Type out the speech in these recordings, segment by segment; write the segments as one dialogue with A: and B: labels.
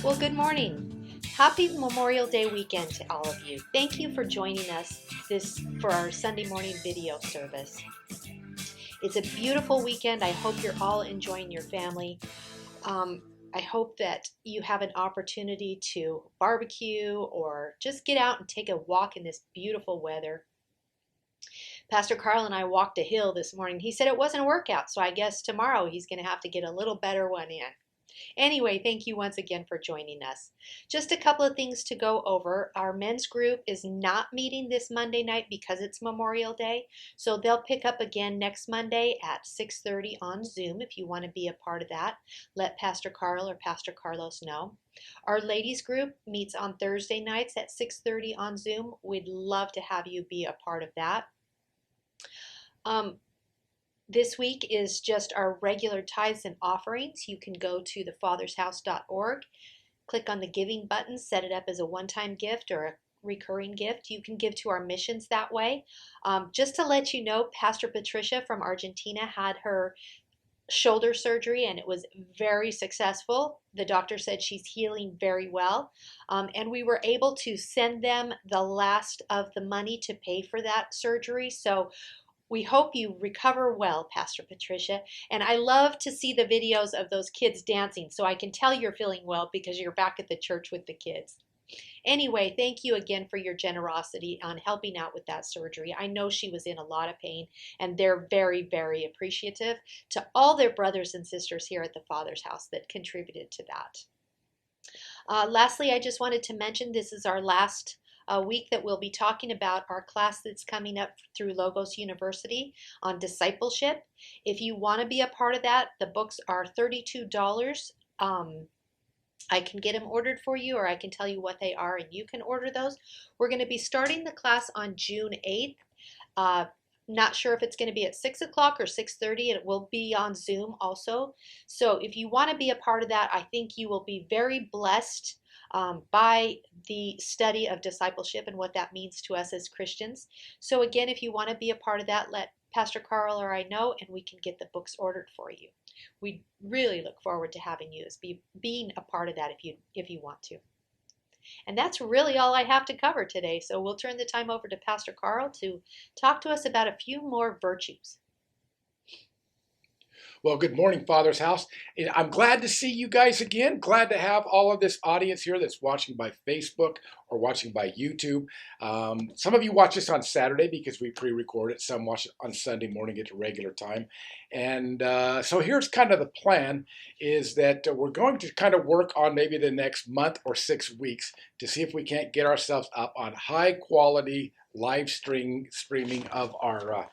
A: Well, good morning. Happy Memorial Day weekend to all of you. Thank you for joining us for our Sunday morning video service. It's a beautiful weekend. I hope you're all enjoying your family. I hope that you have an opportunity to barbecue or just get out and take a walk in this beautiful weather. Pastor Carl and I walked a hill this morning. He said it wasn't a workout, so I guess tomorrow he's going to have to get a little better one in. Anyway, thank you once again for joining us. Just a couple of things to go over. Our men's group is not meeting this Monday night because it's Memorial Day, so they'll pick up again next Monday at 6:30 on Zoom. If you want to be a part of that, let Pastor Carl or Pastor Carlos know. Our ladies group meets on Thursday nights at 6:30 on Zoom. We'd love to have you be a part of that. This week is just our regular tithes and offerings. You can go to thefathershouse.org, click on the giving button, set it up as a one-time gift or a recurring gift. You can give to our missions that way. Just to let you know, Pastor Patricia from Argentina had her shoulder surgery and it was very successful. The doctor said she's healing very well. And we were able to send them the last of the money to pay for that surgery. So we hope you recover well, Pastor Patricia. And I love to see the videos of those kids dancing, so I can tell you're feeling well because you're back at the church with the kids. Anyway, thank you again for your generosity on helping out with that surgery. I know she was in a lot of pain, and they're very, very appreciative to all their brothers and sisters here at the Father's House that contributed to that. Lastly, I just wanted to mention this is our last week that we'll be talking about our class that's coming up through Logos University on discipleship. If you want to be a part of that, the books are $32. I can get them ordered for you, or I can tell you what they are and you can order those. We're going to be starting the class on June 8th. Not sure if it's going to be at 6 o'clock or 6:30. It will be on Zoom also. So if you want to be a part of that, I think you will be very blessed by the study of discipleship and what that means to us as Christians. So again, if you want to be a part of that, let Pastor Carl or I know, and we can get the books ordered for you. We really look forward to having you as being a part of that if you want to. And that's really all I have to cover today. So we'll turn the time over to Pastor Carl to talk to us about a few more virtues.
B: Well, good morning, Father's House. I'm glad to see you guys again. Glad to have all of this audience here that's watching by Facebook or watching by YouTube. Some of you watch this on Saturday because we pre-record it. Some watch it on Sunday morning at a regular time. And so here's kind of the plan is that we're going to kind of work on maybe the next month or 6 weeks to see if we can't get ourselves up on high quality live streaming of our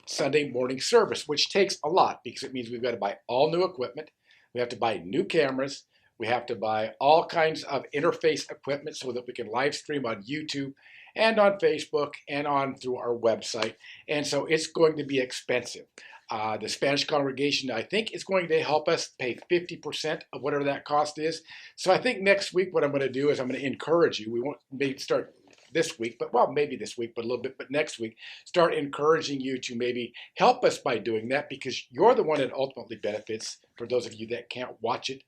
B: Sunday morning service, which takes a lot because it means we've got to buy all new equipment. We have to buy new cameras. We have to buy all kinds of interface equipment so that we can live stream on YouTube and on Facebook and on through our website. And so it's going to be expensive. The Spanish congregation, I think, is going to help us pay 50% of whatever that cost is. So I think next week what I'm going to do is I'm going to encourage you. We won't maybe start this week, maybe this week, but a little bit, but next week, start encouraging you to maybe help us by doing that because you're the one that ultimately benefits for those of you that can't watch it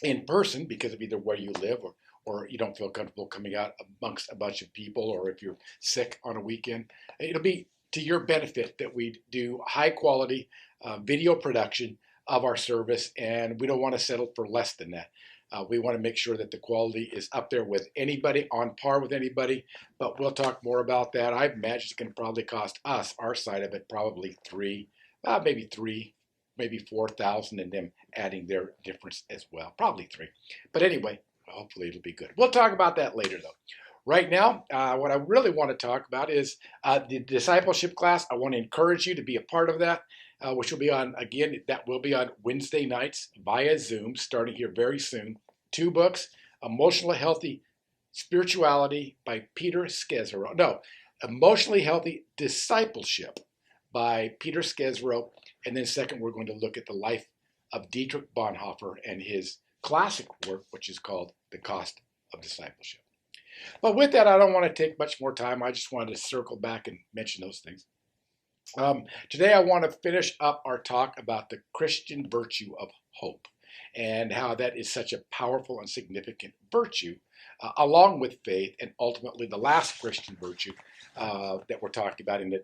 B: in person because of either where you live or you don't feel comfortable coming out amongst a bunch of people, or if you're sick on a weekend. It'll be to your benefit that we do high quality video production of our service, and we don't want to settle for less than that. We want to make sure that the quality is up there with anybody, on par with anybody, but we'll talk more about that. I imagine it's going to probably cost us, our side of it, probably maybe 4,000, and them adding their difference as well, probably 3. But anyway, hopefully it'll be good. We'll talk about that later, though. Right now, what I really want to talk about is the discipleship class. I want to encourage you to be a part of that. Which will be on, again, that will be on Wednesday nights via Zoom, starting here very soon. 2 books, Emotionally Healthy Spirituality by Peter Scazzero. No, Emotionally Healthy Discipleship by Peter Scazzero. And then second, we're going to look at the life of Dietrich Bonhoeffer and his classic work, which is called The Cost of Discipleship. But with that, I don't want to take much more time. I just wanted to circle back and mention those things. Today I want to finish up our talk about the Christian virtue of hope. and how that is such a powerful and significant virtue, along with faith, and ultimately the last Christian virtue that we're talking about in the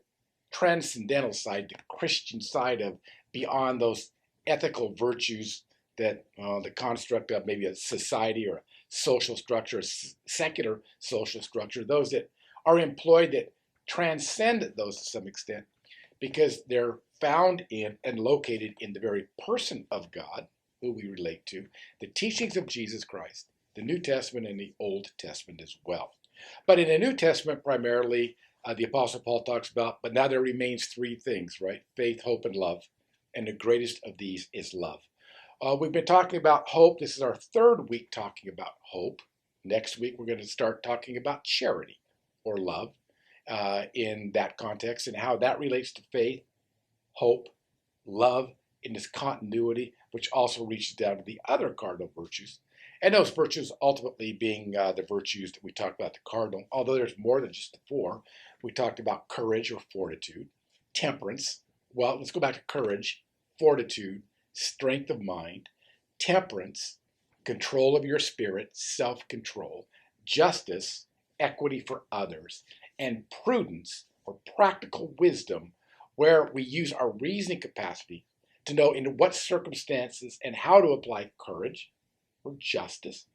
B: transcendental side, the Christian side of beyond those ethical virtues that the construct of maybe a society or a social structure, a secular social structure, those that are employed that transcend those to some extent because they're found in and located in the very person of God, who we relate to, the teachings of Jesus Christ, the New Testament and the Old Testament as well. But in the New Testament, primarily, the Apostle Paul talks about, but now there remains three things, right? Faith, hope, and love. And the greatest of these is love. We've been talking about hope. This is our third week talking about hope. Next week, we're going to start talking about charity or love in that context and how that relates to faith, hope, love in this continuity, which also reaches down to the other cardinal virtues. And those virtues ultimately being the virtues that we talked about, the cardinal, although there's more than just the four. We talked about courage or fortitude, temperance. Well, let's go back to courage, fortitude, strength of mind, temperance, control of your spirit, self-control, justice, equity for others, and prudence or practical wisdom, where we use our reasoning capacity to know in what circumstances and how to apply courage or justice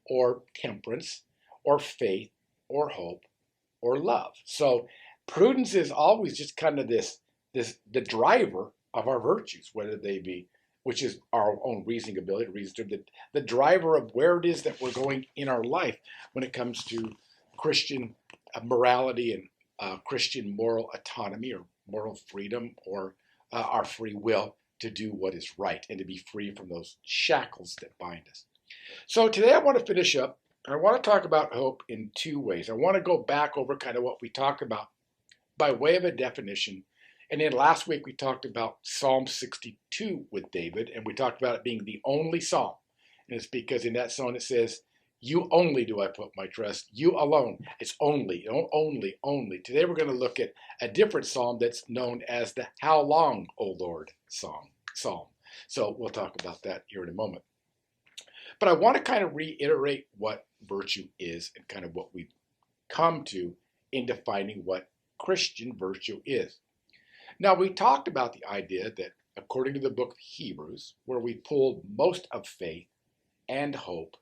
B: or temperance or faith or hope or love. So prudence is always just kind of the driver of our virtues, whether they be, which is our own reasoning ability to reason, the driver of where it is that we're going in our life when it comes to Christian morality and Christian moral autonomy or moral freedom or our free will to do what is right and to be free from those shackles that bind us. So today I want to finish up. I want to talk about hope in two ways. I want to go back over kind of what we talked about by way of a definition. And then last week we talked about Psalm 62 with David, and we talked about it being the only psalm. And it's because in that psalm it says, you only do I put my trust, you alone. It's only, only. Today we're going to look at a different psalm that's known as the How Long, O Lord psalm. So we'll talk about that here in a moment. But I want to kind of reiterate what virtue is and kind of what we've come to in defining what Christian virtue is. Now, we talked about the idea that according to the book of Hebrews, where we pulled most of faith and hope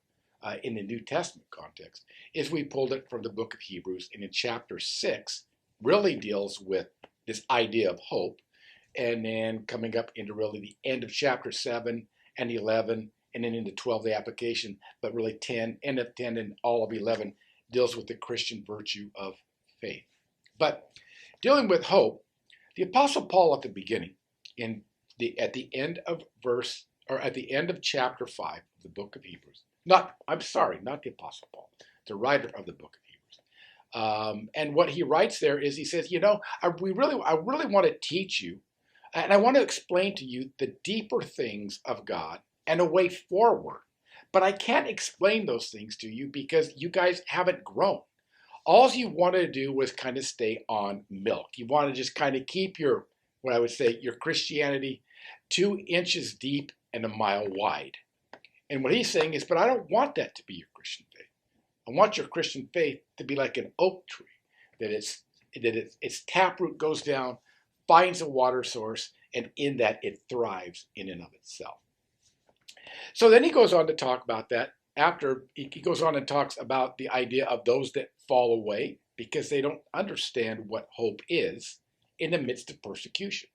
B: in the New Testament context, is we pulled it from the book of Hebrews, and in chapter 6 really deals with this idea of hope, and then coming up into really the end of chapter 7 and 11, and then into 12, the application, but really 10, end of 10 and all of 11 deals with the Christian virtue of faith. But dealing with hope, the Apostle Paul at the beginning, at the end of chapter 5 of the book of Hebrews, not the Apostle Paul, the writer of the book of Hebrews. And what he writes there is he says, I really want to teach you, and I want to explain to you the deeper things of God and a way forward. But I can't explain those things to you because you guys haven't grown. All you want to do was kind of stay on milk. You want to just kind of keep your Christianity 2 inches deep and a mile wide. And what he's saying is, but I don't want that to be your Christian faith. I want your Christian faith to be like an oak tree, that its taproot goes down, finds a water source, and in that it thrives in and of itself. So then he goes on to talk about that. After he goes on and talks about the idea of those that fall away because they don't understand what hope is in the midst of persecution.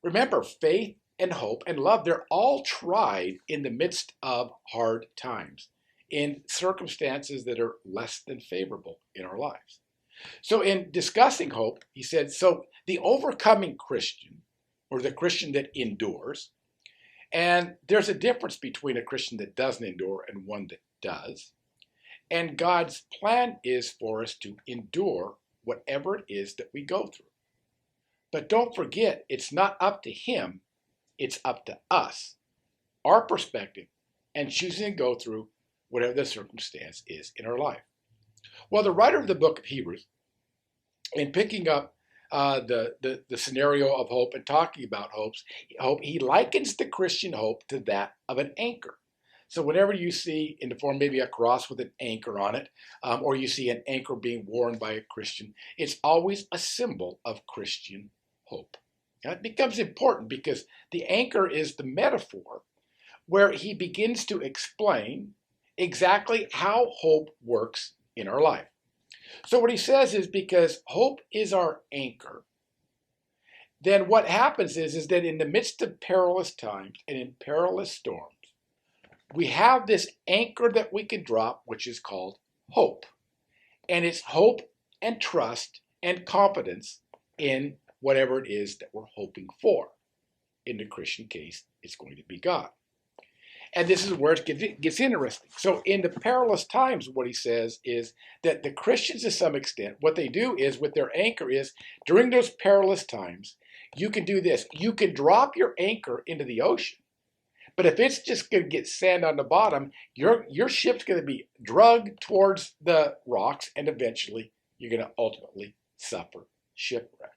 B: Remember, faith and hope and love, they're all tried in the midst of hard times, in circumstances that are less than favorable in our lives. So in discussing hope, he said, so the overcoming Christian, or the Christian that endures, and there's a difference between a Christian that doesn't endure and one that does. And God's plan is for us to endure whatever it is that we go through. But don't forget, it's not up to him, it's up to us, our perspective, and choosing to go through whatever the circumstance is in our life. Well, the writer of the book of Hebrews, in picking up the scenario of hope and talking about hope, he likens the Christian hope to that of an anchor. So whenever you see in the form maybe a cross with an anchor on it, or you see an anchor being worn by a Christian, it's always a symbol of Christian hope. Now, it becomes important because the anchor is the metaphor where he begins to explain exactly how hope works in our life. So what he says is because hope is our anchor, then what happens is that in the midst of perilous times and in perilous storms, we have this anchor that we can drop, which is called hope. And it's hope and trust and confidence in whatever it is that we're hoping for. In the Christian case, it's going to be God. And this is where it gets interesting. So in the perilous times, what he says is that the Christians, to some extent, what they do is with their anchor is during those perilous times, you can do this. You can drop your anchor into the ocean. But if it's just going to get sand on the bottom, your ship's going to be dragged towards the rocks, and eventually you're going to ultimately suffer shipwreck.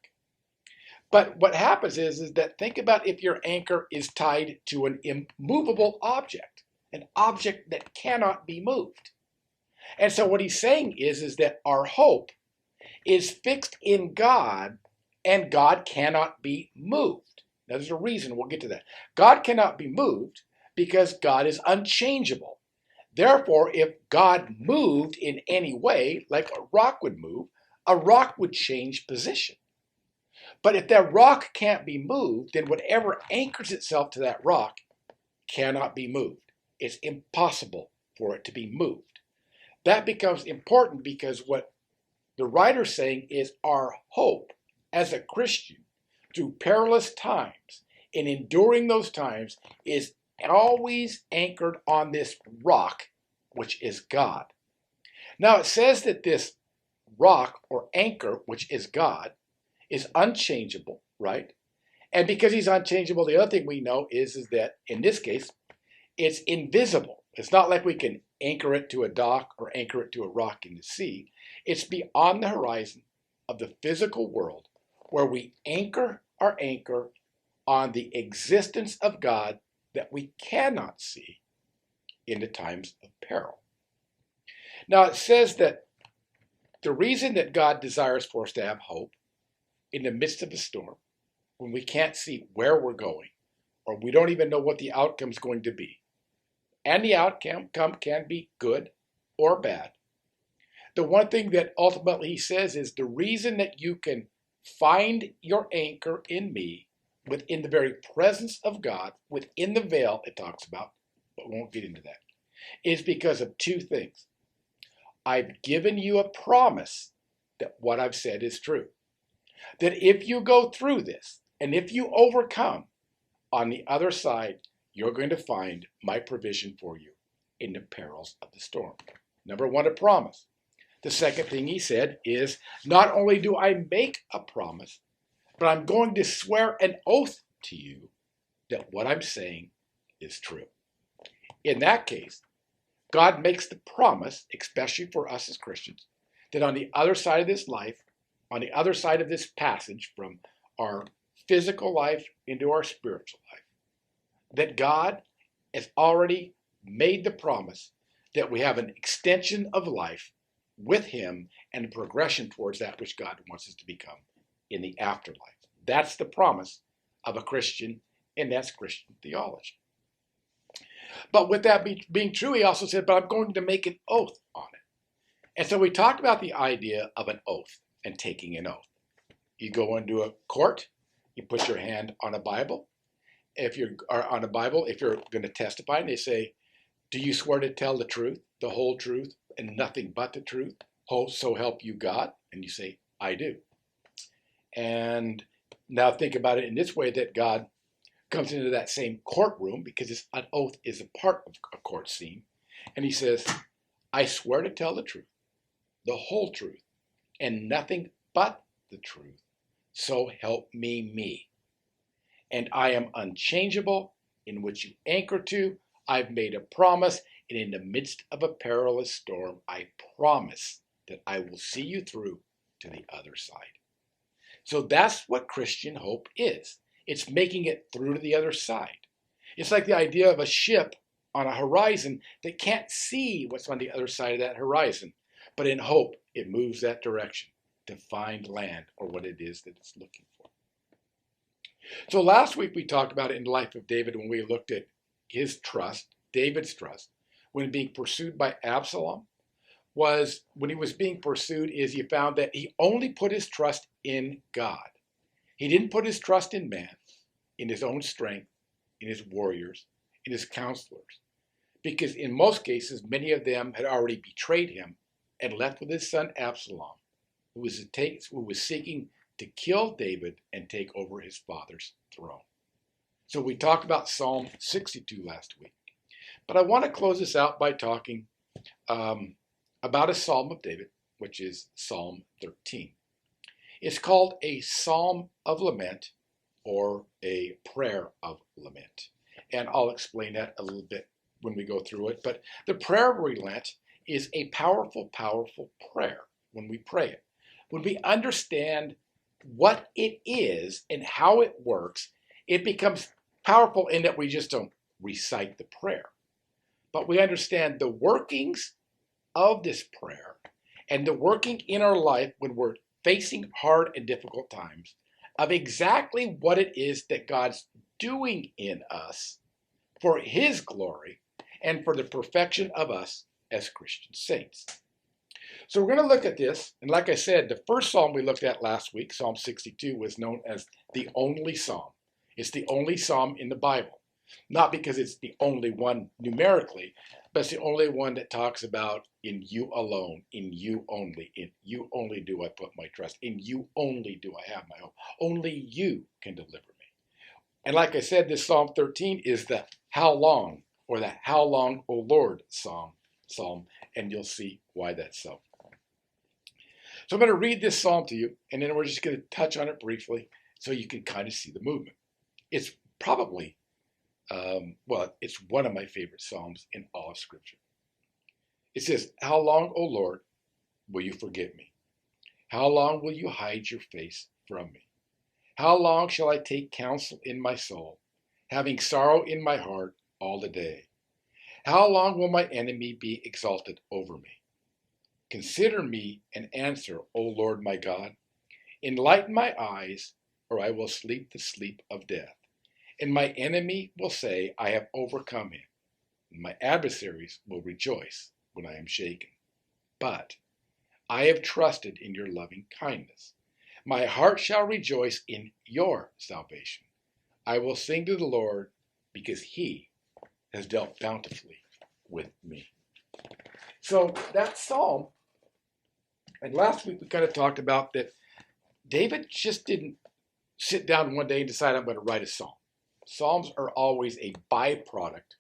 B: But what happens is that think about if your anchor is tied to an immovable object, an object that cannot be moved. And so what he's saying is that our hope is fixed in God, and God cannot be moved. Now, there's a reason, we'll get to that. God cannot be moved because God is unchangeable. Therefore, if God moved in any way, like a rock would move, a rock would change position. But if that rock can't be moved, then whatever anchors itself to that rock cannot be moved. It's impossible for it to be moved. That becomes important because what the writer's saying is our hope as a Christian through perilous times and enduring those times is always anchored on this rock, which is God. Now it says that this rock or anchor, which is God, is unchangeable, right? And because he's unchangeable, the other thing we know is that in this case, it's invisible. It's not like we can anchor it to a dock or anchor it to a rock in the sea. It's beyond the horizon of the physical world where we anchor our anchor on the existence of God that we cannot see in the times of peril. Now it says that the reason that God desires for us to have hope in the midst of a storm, when we can't see where we're going, or we don't even know what the outcome is going to be, and the outcome can be good or bad. The one thing that ultimately he says is the reason that you can find your anchor in me, within the very presence of God, within the veil it talks about, but we won't get into that, is because of two things. I've given you a promise that what I've said is true. That if you go through this, and if you overcome, on the other side, you're going to find my provision for you in the perils of the storm. Number one, a promise. The second thing he said is, not only do I make a promise, but I'm going to swear an oath to you that what I'm saying is true. In that case, God makes the promise, especially for us as Christians, that on the other side of this life, on the other side of this passage from our physical life into our spiritual life, that God has already made the promise that we have an extension of life with him and a progression towards that which God wants us to become in the afterlife. That's the promise of a Christian, and that's Christian theology. But with that being true, he also said, but I'm going to make an oath on it. And so we talked about the idea of an oath and taking an oath. You go into a court, you put your hand on a Bible. If you're going to testify, and they say, do you swear to tell the truth, the whole truth, and nothing but the truth? So help you God? And you say, I do. And now think about it in this way, that God comes into that same courtroom, because an oath is a part of a court scene. And he says, I swear to tell the truth, the whole truth, and nothing but the truth. So help me. And I am unchangeable, in which you anchor to. I've made a promise, and in the midst of a perilous storm, I promise that I will see you through to the other side. So that's what Christian hope is. It's making it through to the other side. It's like the idea of a ship on a horizon that can't see what's on the other side of that horizon. But in hope, it moves that direction to find land or what it is that it's looking for. So last week we talked about it in the life of David when we looked at his trust, David's trust, when being pursued by Absalom. Was when he was being pursued is he found that he only put his trust in God. He didn't put his trust in man, in his own strength, in his warriors, in his counselors. Because in most cases, many of them had already betrayed him and left with his son Absalom, who was seeking to kill David and take over his father's throne. So we talked about Psalm 62 last week. But I want to close this out by talking about a Psalm of David, which is Psalm 13. It's called a Psalm of Lament or a prayer of lament. And I'll explain that a little bit when we go through it. But the prayer of lament is a powerful, powerful prayer when we pray it. When we understand what it is and how it works, it becomes powerful in that we just don't recite the prayer. But we understand the workings of this prayer and the working in our life when we're facing hard and difficult times of exactly what it is that God's doing in us for his glory and for the perfection of us as Christian saints. So we're going to look at this, and like I said, the first psalm we looked at last week, Psalm 62, was known as the only psalm. It's the only psalm in the Bible, not because it's the only one numerically, but it's the only one that talks about in you alone, in you only do I put my trust, in you only do I have my hope. Only you can deliver me. And like I said, this Psalm 13 is the how long, or the how long, O Lord psalm, and you'll see why that's so. So I'm going to read this psalm to you, and then we're just going to touch on it briefly so you can kind of see the movement. It's probably it's one of my favorite psalms in all of Scripture. It says, how long, O Lord, will you forget me? How long will you hide your face from me? How long shall I take counsel in my soul, having sorrow in my heart all the day? How long will my enemy be exalted over me? Consider me and answer, O Lord my God. Enlighten my eyes, or I will sleep the sleep of death. And my enemy will say, I have overcome him. And my adversaries will rejoice when I am shaken. But I have trusted in your loving kindness. My heart shall rejoice in your salvation. I will sing to the Lord because he has dealt bountifully with me. So that psalm, and last week we kind of talked about that David just didn't sit down one day and decide I'm going to write a psalm. Psalms are always a byproduct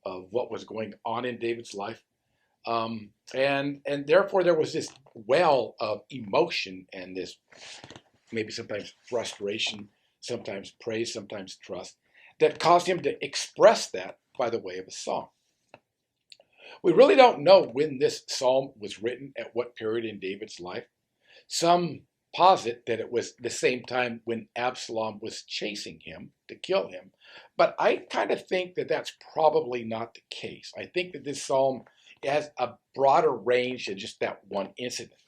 B: of what was going on in David's life. And therefore there was this well of emotion and this maybe sometimes frustration, sometimes praise, sometimes trust, that caused him to express that by the way of a song. We really don't know when this psalm was written, at what period in David's life. Some posit that it was the same time when Absalom was chasing him to kill him. But I kind of think that that's probably not the case. I think that this psalm has a broader range than just that one incident.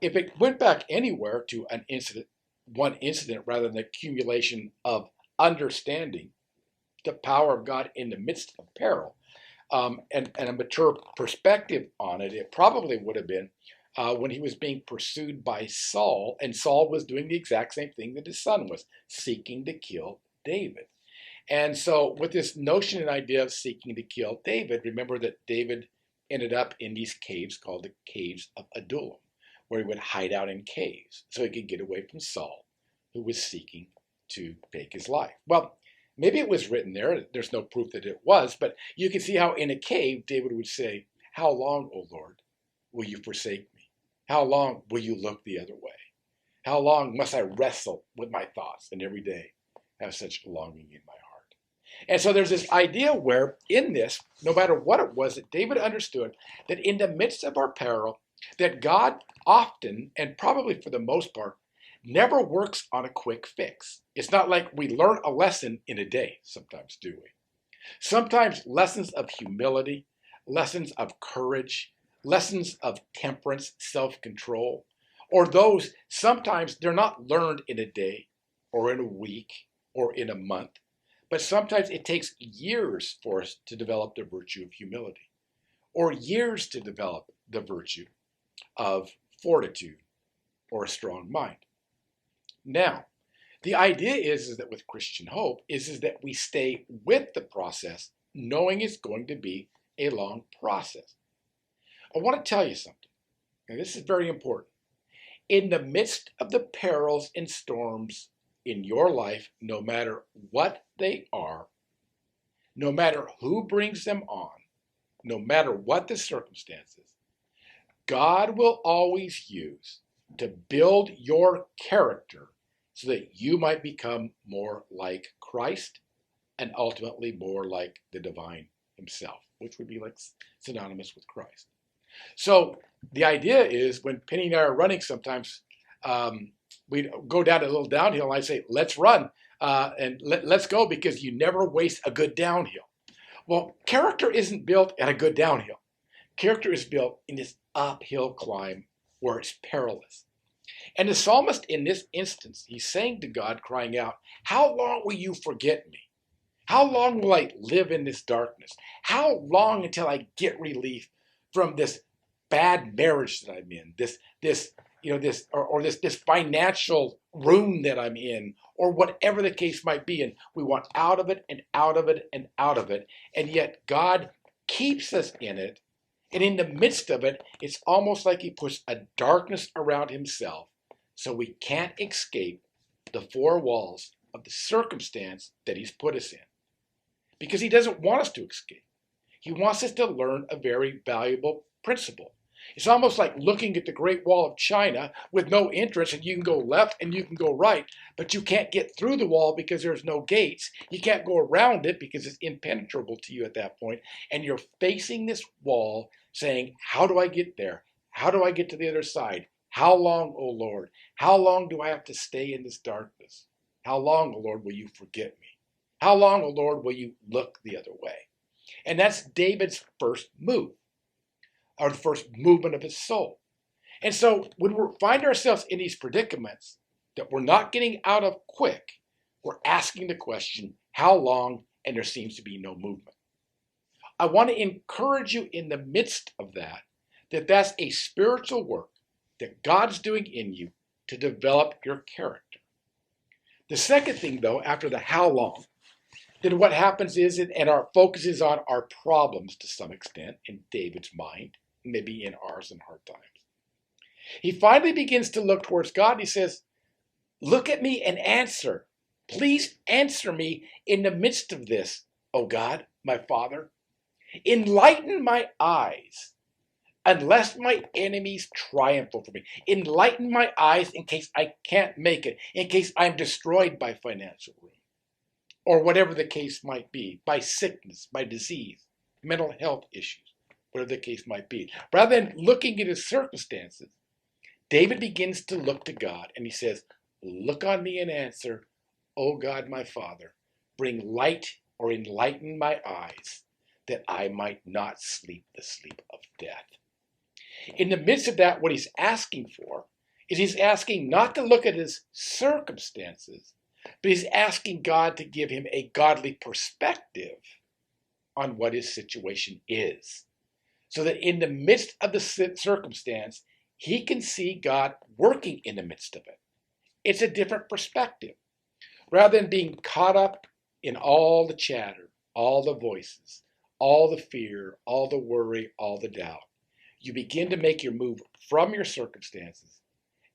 B: If it went back anywhere to one incident rather than the accumulation of understanding the power of God in the midst of peril, and a mature perspective on it, it probably would have been when he was being pursued by Saul, and Saul was doing the exact same thing that his son was, seeking to kill David. And so with this notion and idea of seeking to kill David, remember that David ended up in these caves called the caves of Adullam, where he would hide out in caves so he could get away from Saul, who was seeking to take his life. Well, maybe it was written there. There's no proof that it was, but you can see how in a cave David would say, how long, O Lord, will you forsake me? How long will you look the other way? How long must I wrestle with my thoughts and every day have such longing in my heart? And so there's this idea where in this, no matter what it was, that David understood that in the midst of our peril, that God often, and probably for the most part, never works on a quick fix. It's not like we learn a lesson in a day sometimes, do we? Sometimes lessons of humility, lessons of courage, lessons of temperance, self-control, or those sometimes they're not learned in a day or in a week or in a month, but sometimes it takes years for us to develop the virtue of humility or years to develop the virtue of fortitude or a strong mind. Now, the idea is that with Christian hope is that we stay with the process knowing it's going to be a long process. I want to tell you something, and this is very important. In the midst of the perils and storms in your life, no matter what they are, no matter who brings them on, no matter what the circumstances, God will always use to build your character so that you might become more like Christ and ultimately more like the divine himself, which would be like synonymous with Christ. So the idea is when Penny and I are running sometimes, we go down a little downhill and I say, let's run and let's go because you never waste a good downhill. Well, character isn't built at a good downhill. Character is built in this uphill climb where it's perilous. And the psalmist in this instance, he's saying to God, crying out, how long will you forget me? How long will I live in this darkness? How long until I get relief from this bad marriage that I'm in, this financial ruin that I'm in, or whatever the case might be. And we want out of it and out of it and out of it. And yet God keeps us in it. And in the midst of it, it's almost like he puts a darkness around himself so we can't escape the four walls of the circumstance that he's put us in. Because he doesn't want us to escape. He wants us to learn a very valuable principle. It's almost like looking at the Great Wall of China with no entrance, and you can go left and you can go right, but you can't get through the wall because there's no gates. You can't go around it because it's impenetrable to you at that point, and you're facing this wall saying, how do I get there? How do I get to the other side? How long, O Lord? How long do I have to stay in this darkness? How long, O Lord, will you forget me? How long, O Lord, will you look the other way? And that's David's first move, or the first movement of his soul. And so when we find ourselves in these predicaments that we're not getting out of quick, we're asking the question, how long? And there seems to be no movement. I want to encourage you in the midst of that, that's a spiritual work that God's doing in you to develop your character. The second thing, though, after the how long, then what happens is, and our focus is on our problems to some extent in David's mind, maybe in ours in hard times. He finally begins to look towards God and he says, look at me and answer. Please answer me in the midst of this, O God, my Father. Enlighten my eyes, unless my enemies triumph over me. Enlighten my eyes in case I can't make it, in case I'm destroyed by financial ruin, or whatever the case might be, by sickness, by disease, mental health issues, whatever the case might be. Rather than looking at his circumstances, David begins to look to God and he says, look on me and answer, O God, my Father, bring light or enlighten my eyes that I might not sleep the sleep of death. In the midst of that, what he's asking for is he's asking not to look at his circumstances, but he's asking God to give him a godly perspective on what his situation is. So that in the midst of the circumstance, he can see God working in the midst of it. It's a different perspective. Rather than being caught up in all the chatter, all the voices, all the fear, all the worry, all the doubt, you begin to make your move from your circumstances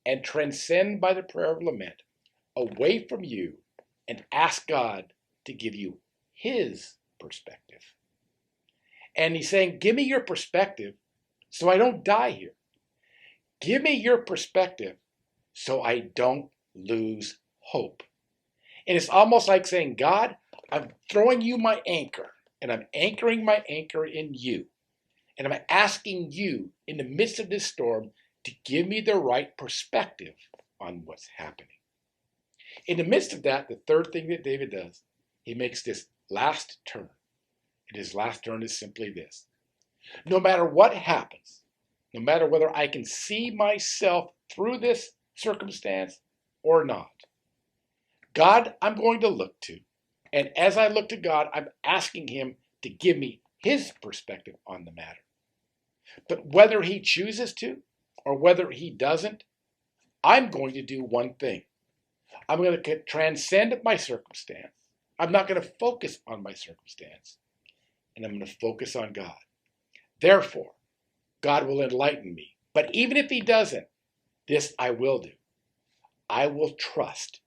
B: and transcend by the prayer of lament away from you and ask God to give you his perspective. And he's saying, give me your perspective so I don't die here. Give me your perspective so I don't lose hope. And it's almost like saying, God, I'm throwing you my anchor, and I'm anchoring my anchor in you. And I'm asking you, in the midst of this storm, to give me the right perspective on what's happening. In the midst of that, the third thing that David does, he makes this last turn. And his last turn is simply this: no matter what happens, no matter whether I can see myself through this circumstance or not, God I'm going to look to. And as I look to God, I'm asking him to give me his perspective on the matter. But whether he chooses to or whether he doesn't, I'm going to do one thing. I'm going to transcend my circumstance. I'm not going to focus on my circumstance, and I'm going to focus on God. Therefore, God will enlighten me. But even if he doesn't, this I will do. I will trust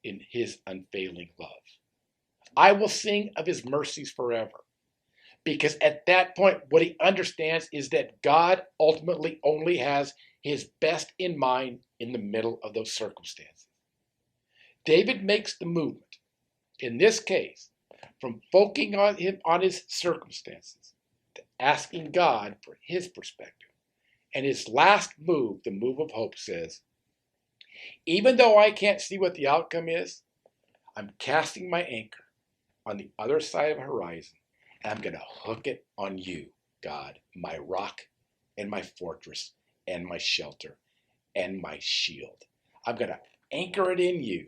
B: in his unfailing love. I will sing of his mercies forever. Because at that point, what he understands is that God ultimately only has his best in mind in the middle of those circumstances. David makes the movement, in this case, from focusing on his circumstances to asking God for his perspective. And his last move, the move of hope, says, even though I can't see what the outcome is, I'm casting my anchor on the other side of the horizon, and I'm going to hook it on you, God, my rock and my fortress and my shelter and my shield. I'm going to anchor it in you,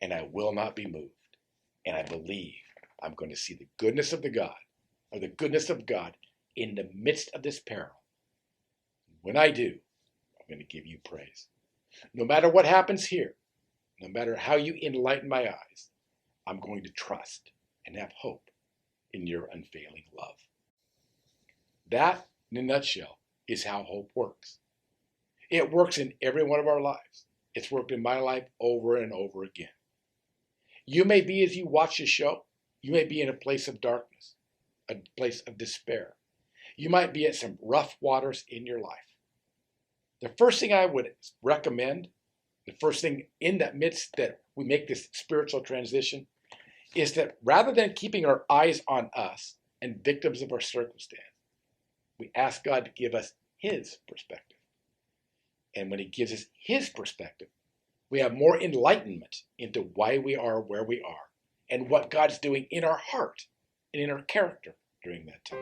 B: and I will not be moved. And I believe I'm going to see the goodness of the goodness of God in the midst of this peril. When I do, I'm going to give you praise. No matter what happens here, no matter how you enlighten my eyes, I'm going to trust and have hope in your unfailing love. That, in a nutshell, is how hope works. It works in every one of our lives. It's worked in my life over and over again. You may be, as you watch the show, you may be in a place of darkness, a place of despair. You might be at some rough waters in your life. The first thing I would recommend, the first thing in that midst that we make this spiritual transition, is that rather than keeping our eyes on us and victims of our circumstance, we ask God to give us his perspective. And when he gives us his perspective, we have more enlightenment into why we are where we are and what God's doing in our heart and in our character during that time.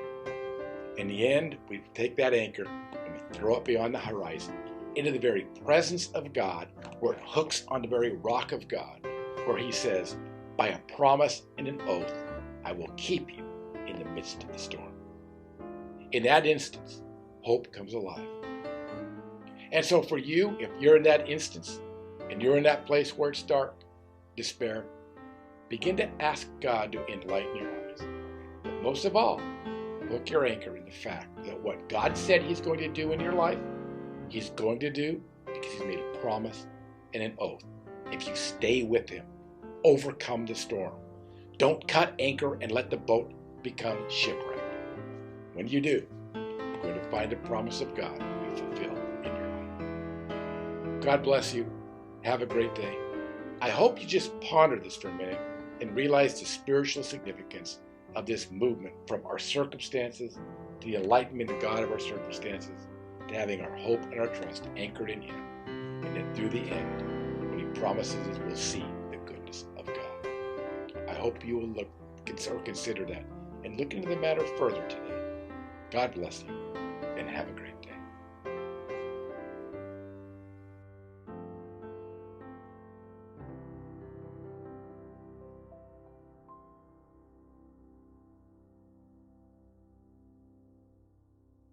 B: In the end, we take that anchor and we throw it beyond the horizon into the very presence of God, where it hooks on the very rock of God, where he says, by a promise and an oath, I will keep you in the midst of the storm. In that instance, hope comes alive. And so for you, if you're in that instance and you're in that place where it's dark, despair, begin to ask God to enlighten your eyes. But most of all, hook your anchor in the fact that what God said he's going to do in your life, he's going to do because he's made a promise and an oath. If you stay with him, overcome the storm. Don't cut anchor and let the boat become shipwrecked. When you do, you're going to find the promise of God be fulfilled in your life. God bless you. Have a great day. I hope you just ponder this for a minute and realize the spiritual significance of this movement from our circumstances to the enlightenment of God of our circumstances, to having our hope and our trust anchored in him, and that through the end, what he promises is we'll see the goodness of God. I hope you will consider that and look into the matter further today. God bless you, and have a great day.